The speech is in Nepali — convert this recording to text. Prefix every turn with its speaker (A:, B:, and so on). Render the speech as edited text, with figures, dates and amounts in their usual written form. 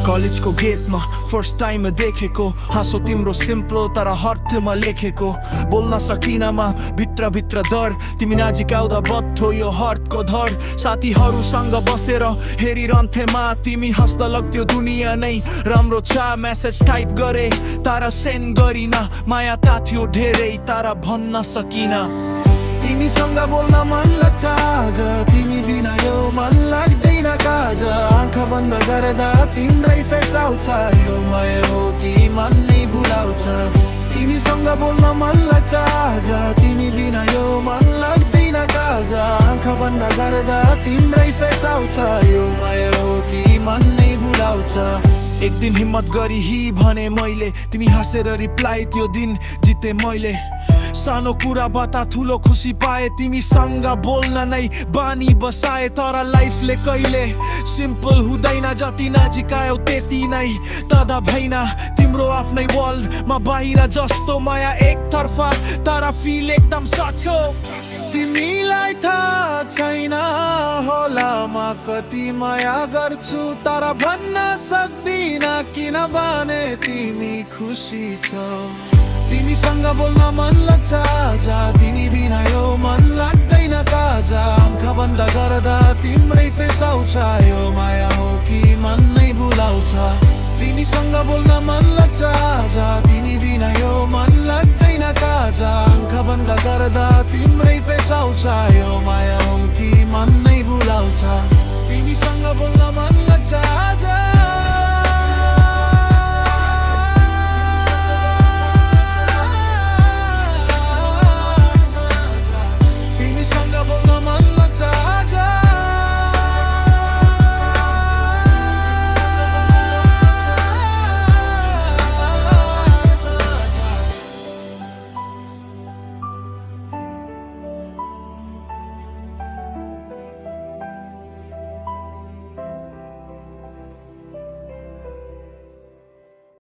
A: कलेजको गेटमा फर्स्ट टाइम देखेको हाँसो तिम्रो सिम्पल तर हर्थमा लेखेको बोल्न सकिनमा भित्र भित्र डर तिमी नजिक आउँदा बत्थो यो हर्टको धर साथीहरूसँग बसेर हेरिरहन्थे मा तिमी हँस्दा लाग्थ्यो दुनियाँ नै राम्रो छ मेसेज टाइप गरे तारा सेन्ड गरिन माया ताथ्यो धेरै तारा भन्न सकिन तिमीसँग बोल्न मन लाग्छ आज तिमी बिना यो मन लाग्दैन काज आँखा बन्द गर्दा तिम्रै फेस आउँछ यो माया हो कि मन नै भुलाउँछ तिमीसँग बोल्न मन लाग्छ आज तिमी बिना यो मन लाग्दैन काज आँखा बन्द गर्दा तिम्रै फेस आउँछ यो माया हो कि मन नै भुलाउँछ एक दिन हिम्मत गरी हि भने मैले तिमी हाँसेर रिप्लाई त्यो दिन जिते मैले सानो कुरा बता ठुलो खुसी पाए तिमीसँग बोल्न नै बानी बसाए तर लाइफले कहिले सिम्पल हुँदैन जति नजिक आयो त्यति नै तदा भएन तिम्रो आफ्नै वर्ल्डमा बाहिर जस्तो माया एकतर्फा तर फिल एकदम सच्चो तिमीलाई थाहा छैन होला म कति माया गर्छु तर भन्न सक्दिन किनभने तिमी खुसी छौ तिमीसँग बोल्न मन लाग्छ जा तिमी बिना यो मन लाग्दैन काजा आँखा बन्द गर्दा तिम्रै फेस आउँछ यो माया हो कि मन नै भुलाउँछ तिमीसँग बोल्न मन लाग्छ जा तिमी बिना यो मन लाग्दैन काजा आँखा बन्द गर्दा तिम्रै फेस आउँछ यो